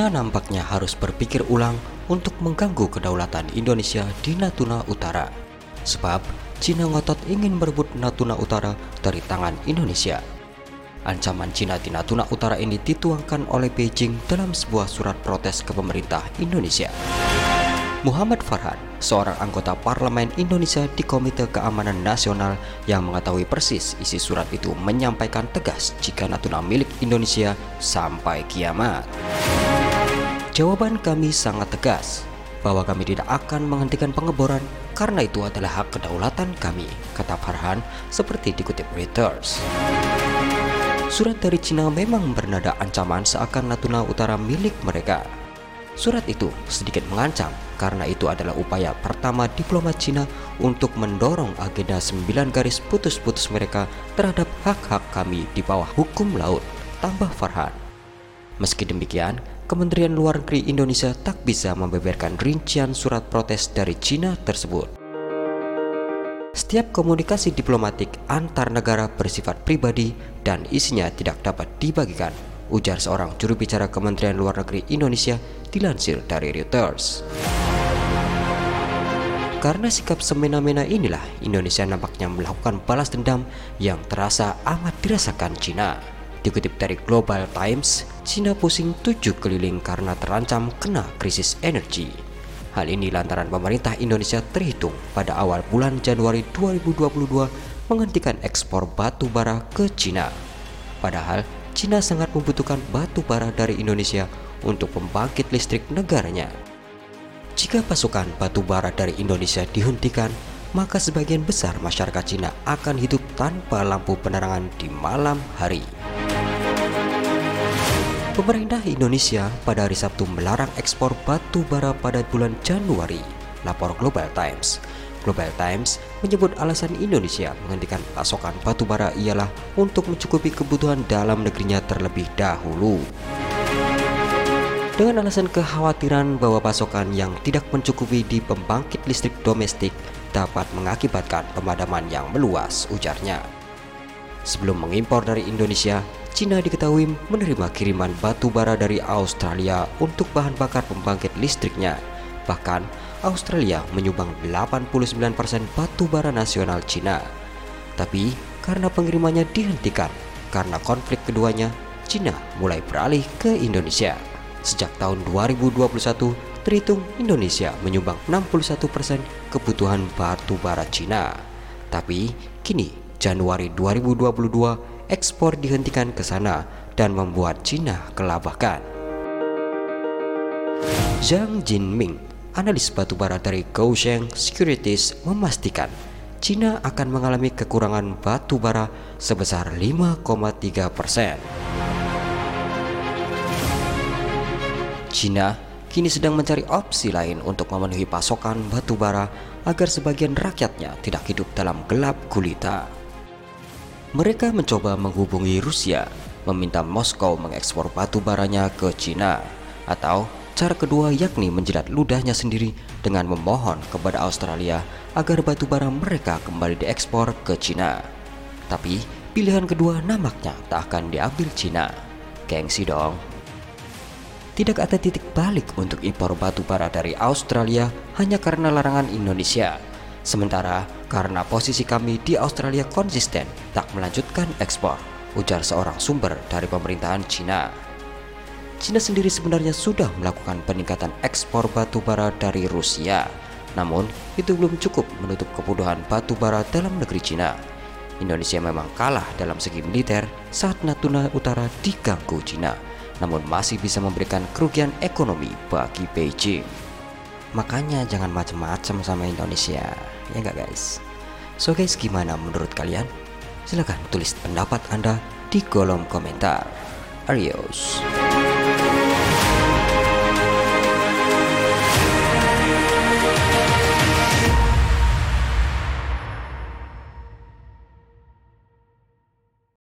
Cina nampaknya harus berpikir ulang untuk mengganggu kedaulatan Indonesia di Natuna Utara. Sebab Cina ngotot ingin merebut Natuna Utara dari tangan Indonesia. Ancaman Cina di Natuna Utara ini dituangkan oleh Beijing dalam sebuah surat protes ke pemerintah Indonesia. Muhammad Farhan, seorang anggota parlemen Indonesia di Komite Keamanan Nasional yang mengetahui persis isi surat itu, menyampaikan tegas jika Natuna milik Indonesia sampai kiamat. Jawaban kami sangat tegas, bahwa kami tidak akan menghentikan pengeboran karena itu adalah hak kedaulatan kami, kata Farhan seperti dikutip Reuters. Surat dari Cina memang bernada ancaman seakan Natuna Utara milik mereka. Surat itu sedikit mengancam karena itu adalah upaya pertama diplomat Cina untuk mendorong agenda 9 garis putus-putus mereka terhadap hak-hak kami di bawah hukum laut, tambah Farhan. Meski demikian, Kementerian Luar Negeri Indonesia tak bisa membeberkan rincian surat protes dari Cina tersebut. Setiap komunikasi diplomatik antar negara bersifat pribadi dan isinya tidak dapat dibagikan, ujar seorang juru bicara Kementerian Luar Negeri Indonesia dilansir dari Reuters. Karena sikap semena-mena inilah Indonesia nampaknya melakukan balas dendam yang terasa amat dirasakan Cina. Dikutip dari Global Times, Cina pusing 7 keliling karena terancam kena krisis energi. Hal ini lantaran pemerintah Indonesia terhitung pada awal bulan Januari 2022 menghentikan ekspor batu bara ke Cina. Padahal Cina sangat membutuhkan batu bara dari Indonesia untuk pembangkit listrik negaranya. Jika pasokan batu bara dari Indonesia dihentikan, maka sebagian besar masyarakat Cina akan hidup tanpa lampu penerangan di malam hari. Pemerintah Indonesia pada hari Sabtu melarang ekspor batu bara pada bulan Januari, lapor Global Times. Global Times menyebut alasan Indonesia menghentikan pasokan batu bara ialah untuk mencukupi kebutuhan dalam negerinya terlebih dahulu. Dengan alasan kekhawatiran bahwa pasokan yang tidak mencukupi di pembangkit listrik domestik dapat mengakibatkan pemadaman yang meluas, ujarnya. Sebelum mengimpor dari Indonesia, Cina diketahui menerima kiriman batu bara dari Australia untuk bahan bakar pembangkit listriknya. Bahkan, Australia menyumbang 89% batu bara nasional Cina. Tapi, karena pengirimannya dihentikan karena konflik keduanya, Cina mulai beralih ke Indonesia. Sejak tahun 2021, terhitung Indonesia menyumbang 61% kebutuhan batu bara Cina. Tapi, kini Januari 2022, ekspor dihentikan ke sana dan membuat Cina kelabakan. Zhang Jinming, analis batubara dari Kaohsiung Securities, memastikan Cina akan mengalami kekurangan batubara sebesar 5,3%. Cina kini sedang mencari opsi lain untuk memenuhi pasokan batubara agar sebagian rakyatnya tidak hidup dalam gelap gulita. Mereka mencoba menghubungi Rusia, meminta Moskow mengekspor batu baranya ke Cina, atau cara kedua yakni menjilat ludahnya sendiri dengan memohon kepada Australia agar batu bara mereka kembali diekspor ke Cina. Tapi pilihan kedua nampaknya tak akan diambil Cina. Gengsi dong. Tidak ada titik balik untuk impor batu bara dari Australia hanya karena larangan Indonesia. Sementara karena posisi kami di Australia konsisten tak melanjutkan ekspor, ujar seorang sumber dari pemerintahan Cina. Cina sendiri sebenarnya sudah melakukan peningkatan ekspor batu bara dari Rusia. Namun itu belum cukup menutup kebutuhan batu bara dalam negeri Cina. Indonesia memang kalah dalam segi militer saat Natuna Utara diganggu Cina, namun masih bisa memberikan kerugian ekonomi bagi Beijing. Makanya jangan macam-macam sama Indonesia, ya nggak guys? So guys, gimana menurut kalian? Silahkan tulis pendapat Anda di kolom komentar. Adios.